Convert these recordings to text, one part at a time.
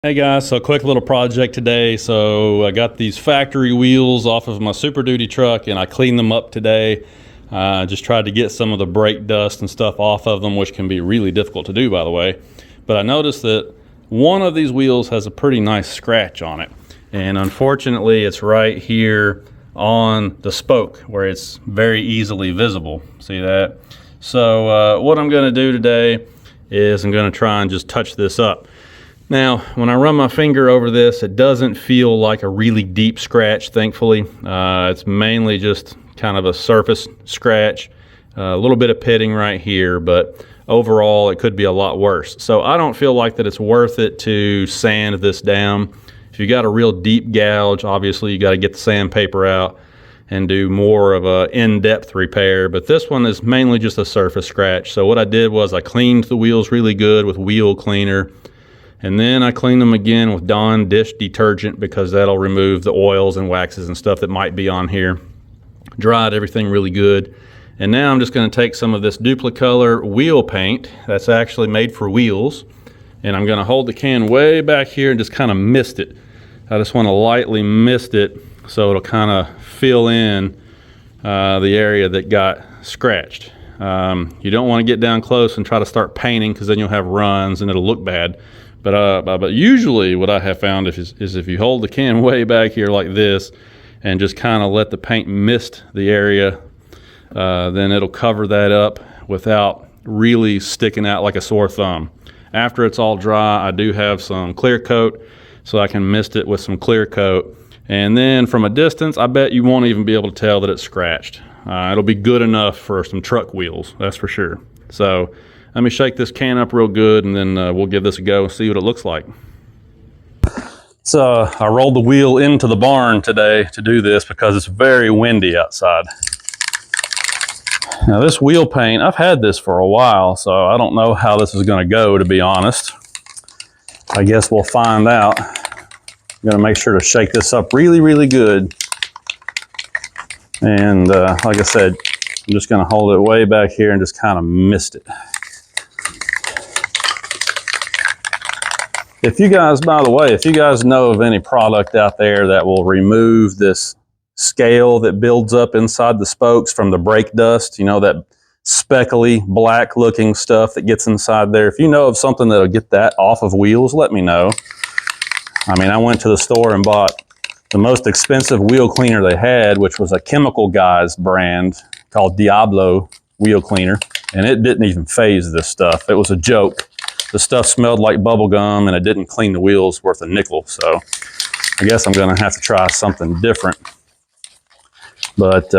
Hey guys, so a quick little project today. So I got these factory wheels off of my Super Duty truck and I cleaned them up today. Just tried to get some of the brake dust and stuff off of them, which can be really difficult to do, by the way. But I noticed that one of these wheels has a pretty nice scratch on it. And unfortunately, it's right here on the spoke where it's very easily visible. See that? So what I'm gonna do today is I'm gonna try and just touch this up. Now, when I run my finger over this, it doesn't feel like a really deep scratch, thankfully. It's mainly just kind of a surface scratch, a little bit of pitting right here, but overall it could be a lot worse. So I don't feel like that it's worth it to sand this down. If you got a real deep gouge, obviously you got to get the sandpaper out and do more of a in-depth repair, but this one is mainly just a surface scratch. So what I did was I cleaned the wheels really good with wheel cleaner. And then I clean them again with Dawn dish detergent because that'll remove the oils and waxes and stuff that might be on here. Dried everything really good. And now I'm just going to take some of this Duplicolor wheel paint that's actually made for wheels. And I'm going to hold the can way back here and just kind of mist it. I just want to lightly mist it so it'll kind of fill in the area that got scratched. You don't want to get down close and try to start painting because then you'll have runs and it'll look bad. But usually what I have found is if you hold the can way back here like this and just kind of let the paint mist the area, then it'll cover that up without really sticking out like a sore thumb. After it's all dry, I do have some clear coat, so I can mist it with some clear coat. And then from a distance, I bet you won't even be able to tell that it's scratched. It'll be good enough for some truck wheels, that's for sure. So let me shake this can up real good and then we'll give this a go and see what it looks like. So I rolled the wheel into the barn today to do this because it's very windy outside. Now this wheel paint, I've had this for a while, so I don't know how this is going to go, to be honest. I guess we'll find out. I'm going to make sure to shake this up really, really good. And like I said, I'm just going to hold it way back here and just kind of mist it. If you guys, by the way, if you guys know of any product out there that will remove this scale that builds up inside the spokes from the brake dust, you know, that speckly black looking stuff that gets inside there. If you know of something that'll get that off of wheels, let me know. I mean, I went to the store and bought the most expensive wheel cleaner they had, which was a Chemical Guys brand called Diablo wheel cleaner. And it didn't even phase this stuff. It was a joke. The stuff smelled like bubble gum and it didn't clean the wheels worth a nickel. So I guess I'm gonna have to try something different. But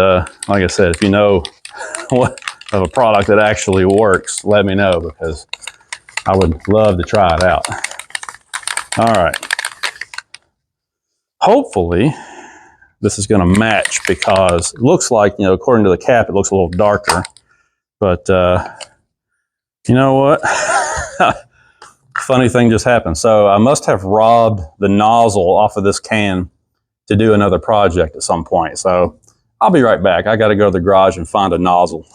like I said, if you know what of a product that actually works, let me know because I would love to try it out. All right. Hopefully this is gonna match because it looks like, you know, according to the cap, it looks a little darker. But you know what? Funny thing just happened. So I must have robbed the nozzle off of this can to do another project at some point. So I'll be right back. I got to go to the garage and find a nozzle.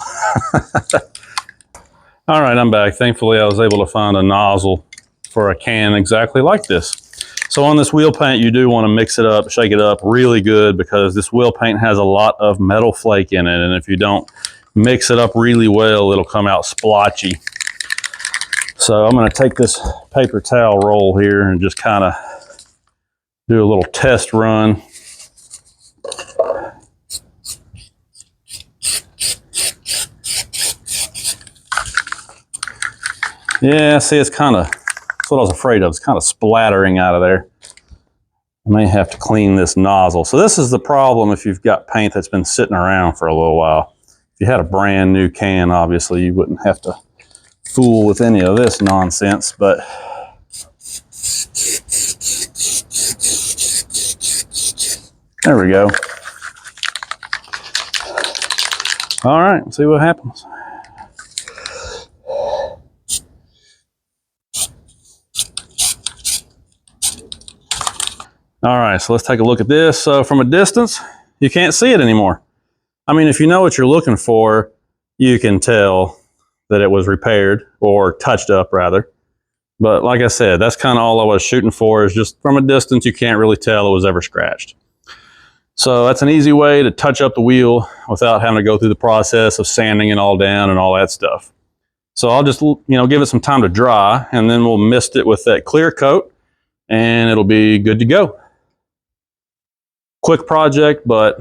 All right, I'm back. Thankfully, I was able to find a nozzle for a can exactly like this. So on this wheel paint, you do want to mix it up, shake it up really good because this wheel paint has a lot of metal flake in it. And if you don't mix it up really well, it'll come out splotchy. So I'm going to take this paper towel roll here and just kind of do a little test run. Yeah, see, it's kind of, that's what I was afraid of. It's kind of splattering out of there. I may have to clean this nozzle. So this is the problem if you've got paint that's been sitting around for a little while. If you had a brand new can, obviously you wouldn't have to fool with any of this nonsense, but there we go. All right, see what happens. All right, so let's take a look at this. So from a distance, you can't see it anymore. I mean, if you know what you're looking for, you can tell that it was repaired or touched up rather. But like I said, that's kind of all I was shooting for, is just from a distance, you can't really tell it was ever scratched. So that's an easy way to touch up the wheel without having to go through the process of sanding it all down and all that stuff. So I'll just, give it some time to dry, and then we'll mist it with that clear coat, and it'll be good to go. Quick project, but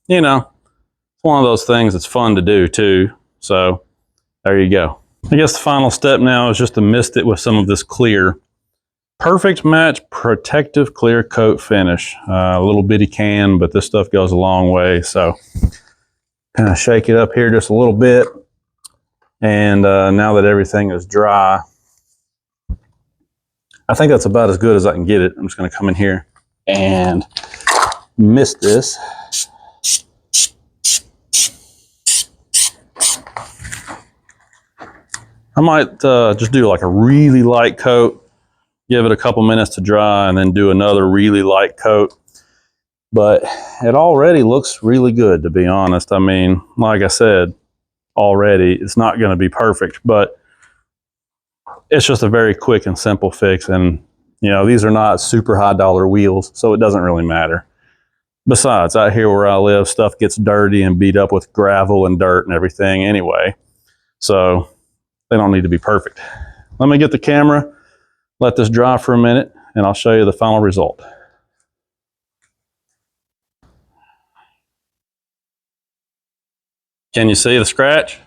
it's one of those things that's fun to do too. So there you go. I guess the final step now is just to mist it with some of this clear. Perfect match protective clear coat finish. A little bitty can, but this stuff goes a long way. So kind of shake it up here just a little bit. And now that everything is dry, I think that's about as good as I can get it. I'm just going to come in here and mist this. I might just do like a really light coat, give it a couple minutes to dry, and then do another really light coat. But it already looks really good, to be honest. I mean, like I said, already it's not going to be perfect, but it's just a very quick and simple fix. And, these are not super high dollar wheels, so it doesn't really matter. Besides, out here where I live, stuff gets dirty and beat up with gravel and dirt and everything anyway. So they don't need to be perfect. Let me get the camera, let this dry for a minute, and I'll show you the final result. Can you see the scratch?